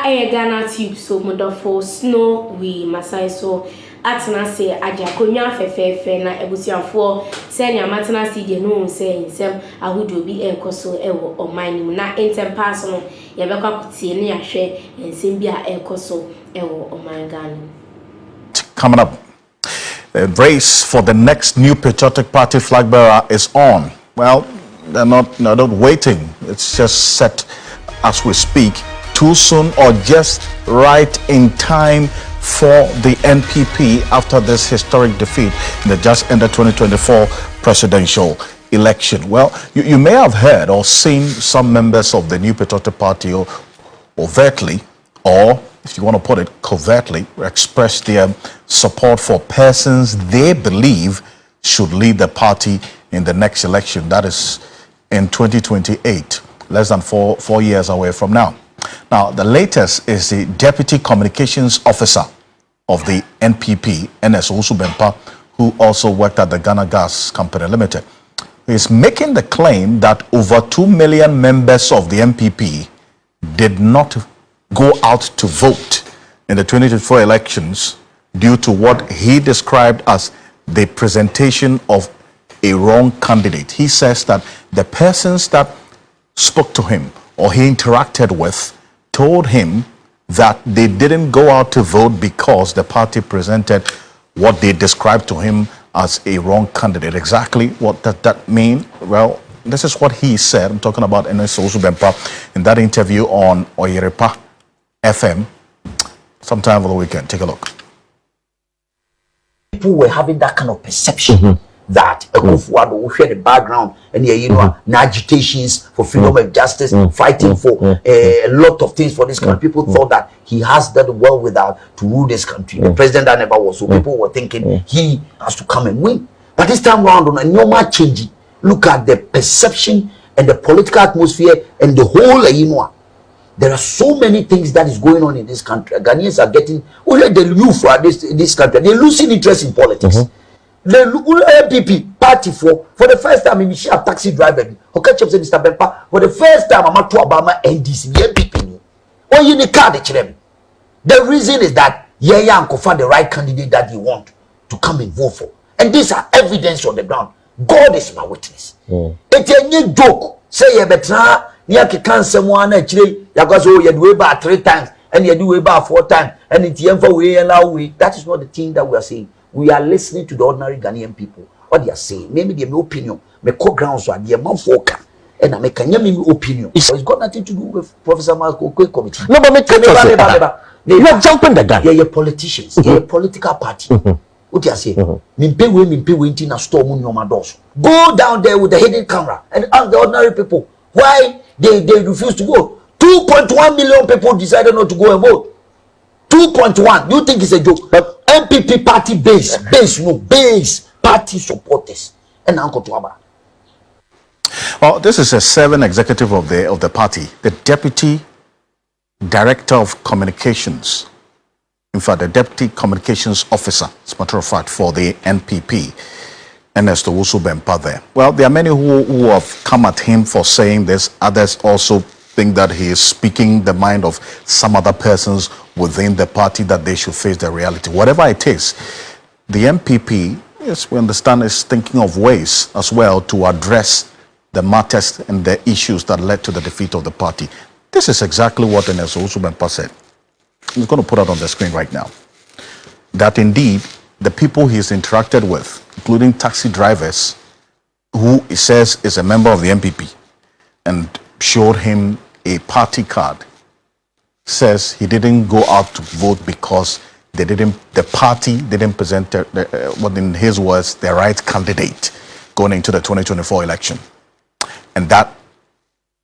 Ghanatube so modofo snow we masai so atena se ajakonya fefefe na ebusiafo se nya matena se je no se nsem ahodo bi enkoso ewo oman na entempass no ye bekwa kutie ne yahwe nsem bi a enkoso ewo oman Ghana. Coming up, the race for the next new patriotic party flag bearer is on. Well, they're not waiting. It's just set as we speak. Too soon or just right in time for the NPP after this historic defeat in the just ended 2024 presidential election. Well, you may have heard or seen some members of the new patriotic party overtly, or if you want to put it covertly, express their support for persons they believe should lead the party in the next election. That is in 2028, less than four years away from now. Now, the latest is the Deputy Communications Officer of the NPP, NS SUBCRIBE, who also worked at the Ghana Gas Company Limited. He is making the claim that over 2 million members of the NPP did not go out to vote in the 2024 elections due to what he described as the presentation of a wrong candidate. He says that the persons that spoke to him or he interacted with told him that they didn't go out to vote because the party presented what they described to him as a wrong candidate. Exactly what does that mean? Well, this is what he said. I'm talking about NS SUBCRIBE in that interview on Oyerepa FM sometime over the weekend. Take a look. People were having that kind of perception that Ekufuado will share the background and agitations for freedom and justice, fighting for a lot of things for this country. People thought that he has done well without to rule this country. The president that never was. So people were thinking he has to come and win. But this time around, on a normal change, look at the perception and the political atmosphere and the whole there are so many things that is going on in this country. Ghanaians are getting the youth for this country. They're losing interest in politics. The NPP party for the first time in a taxi driver. Okay, Mr. Bempa, for the first time I'm to Obama NDC, the NPP. Oh, you need card the reason is that Yaya and find the right candidate that you want to come and vote for. And these are evidence on the ground. God is my witness. It's a new joke. Say you better near can someone actually you do about 3 times and you do about 4 times and it's for way and now we. That is not the thing that we are saying. We are listening to the ordinary Ghanaian people. What they are saying. Maybe they have no opinion. My co-grounds are the man foka. And I make a new opinion. It's got nothing to do with Professor Marco Committee. No, but you are jumping the gun. You're politicians. You're a political party. What you are saying? Mimpe in a storm on your doors. Go down there with the hidden camera and ask the ordinary people why they refuse to vote. 2.1 million people decided not to go and vote. 2.1. You think it's a joke? But NPP party base party supporters and Uncle Tuaba. Well, this is a 7 executive of the party, the deputy director of communications. In fact, the deputy communications officer, as a matter of fact, for the NPP, NS SUBCRIBE there. Well, there are many who have come at him for saying this. Others also think that he is speaking the mind of some other persons within the party that they should face the reality. Whatever it is, the NPP, yes, we understand, is thinking of ways as well to address the matters and the issues that led to the defeat of the party. This is exactly what NS SUBCRIBE said. I'm going to put it on the screen right now. That indeed, the people he's interacted with, including taxi drivers, who he says is a member of the NPP, and showed him a party card, says he didn't go out to vote because the party didn't present what in his words the right candidate going into the 2024 election. And that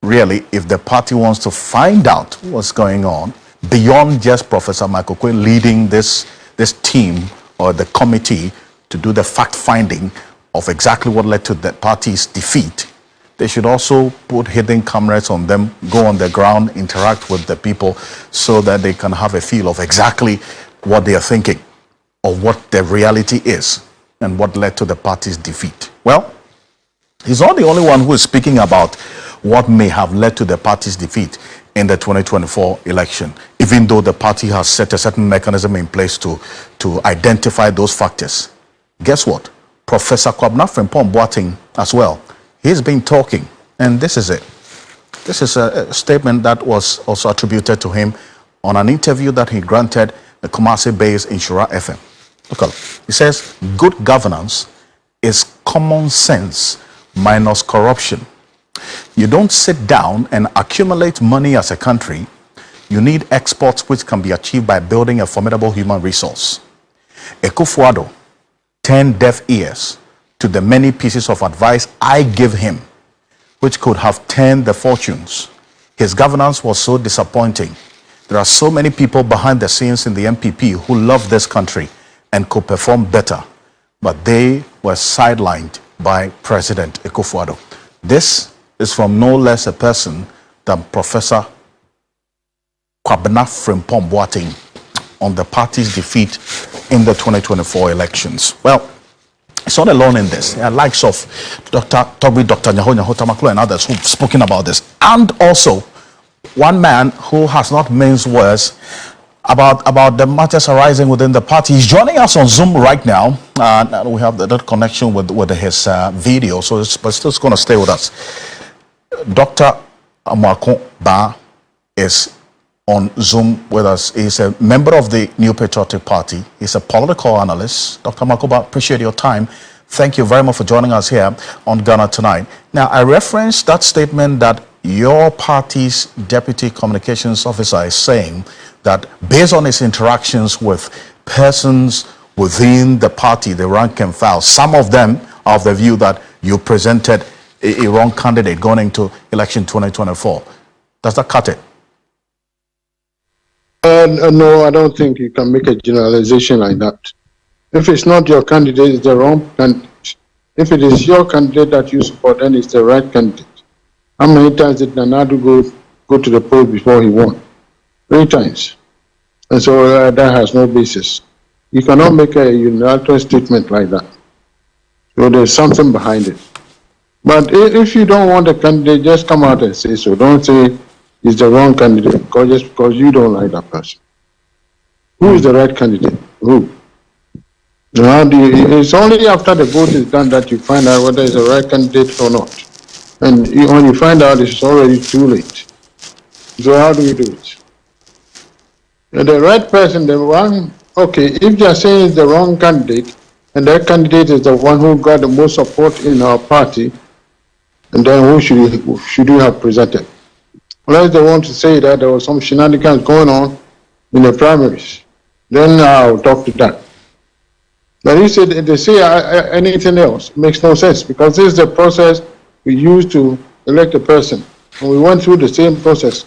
really, if the party wants to find out what's going on beyond just Professor Michael Quinn leading this team or the committee to do the fact finding of exactly what led to the party's defeat, they should also put hidden cameras on them, go on the ground, interact with the people so that they can have a feel of exactly what they are thinking or what the reality is and what led to the party's defeat. Well, he's not the only one who is speaking about what may have led to the party's defeat. in the 2024 election, even though the party has set a certain mechanism in place to identify those factors. Guess what? Professor Kwabena Frimpong Boateng as well. He's been talking, and this is it. This is a statement that was also attributed to him on an interview that he granted the Kumasi-based Inshura FM. Look at it. He says, good governance is common sense minus corruption. You don't sit down and accumulate money as a country. You need exports which can be achieved by building a formidable human resource. Akufo-Addo turned deaf ears to the many pieces of advice I give him, which could have turned the fortunes. His governance was so disappointing. There are so many people behind the scenes in the NPP who love this country and could perform better, but they were sidelined by President Akufo-Addo. This is from no less a person than Professor Kwabena Frimpong Boateng on the party's defeat in the 2024 elections. Well, it's not alone in this. There are likes of Dr. ညာhocking and others who've spoken about this. And also, one man who has not minced words about the matters arising within the party. He's joining us on Zoom right now. We have that connection with his video, but still going to stay with us. Dr. Amoako Ba is on Zoom with us. He's a member of the New Patriotic Party. He's a political analyst. Dr. Amoako Ba, appreciate your time. Thank you very much for joining us here on Ghana Tonight. Now, I referenced that statement that your party's deputy communications officer is saying that based on his interactions with persons within the party, the rank and file, some of them are of the view that you presented a wrong candidate going into election 2024. Does that cut it? No, I don't think you can make a generalization like that. If it's not your candidate, it's the wrong candidate. If it is your candidate that you support, then it's the right candidate. How many times did Nanadu go to the poll before he won? 3 times. And so that has no basis. You cannot make a unilateral statement like that. So there's something behind it. But if you don't want a candidate, just come out and say so. Don't say it's the wrong candidate just because you don't like that person. Who is the right candidate? Who? It's only after the vote is done that you find out whether it's the right candidate or not. And when you find out, it's already too late. So how do we do it? The right person, the one, okay, if you're saying it's the wrong candidate, and that candidate is the one who got the most support in our party, and then who should you have presented? Unless they want to say that there was some shenanigans going on in the primaries, then I'll talk to that. But if they say anything else, it makes no sense, because this is the process we used to elect a person, and we went through the same process.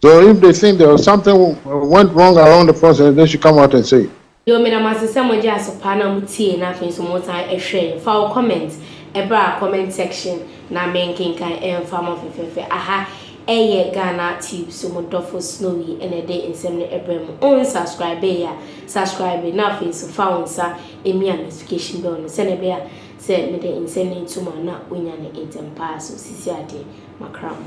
So if they think there was something went wrong around the process, they should come out and say. Yo, me na masese mo je asopana mutie na afin so mo tan ehwe fa o comment comment section na menkin kan enfama fefefe aha eye Ghanatube so mo dofo snowy ene de nsem ne ebrem on subscribe na afin so fa onsa emi notification bell no se ne be a se me de nsem ne ntuma na onya ne etempa so sisi ade makram.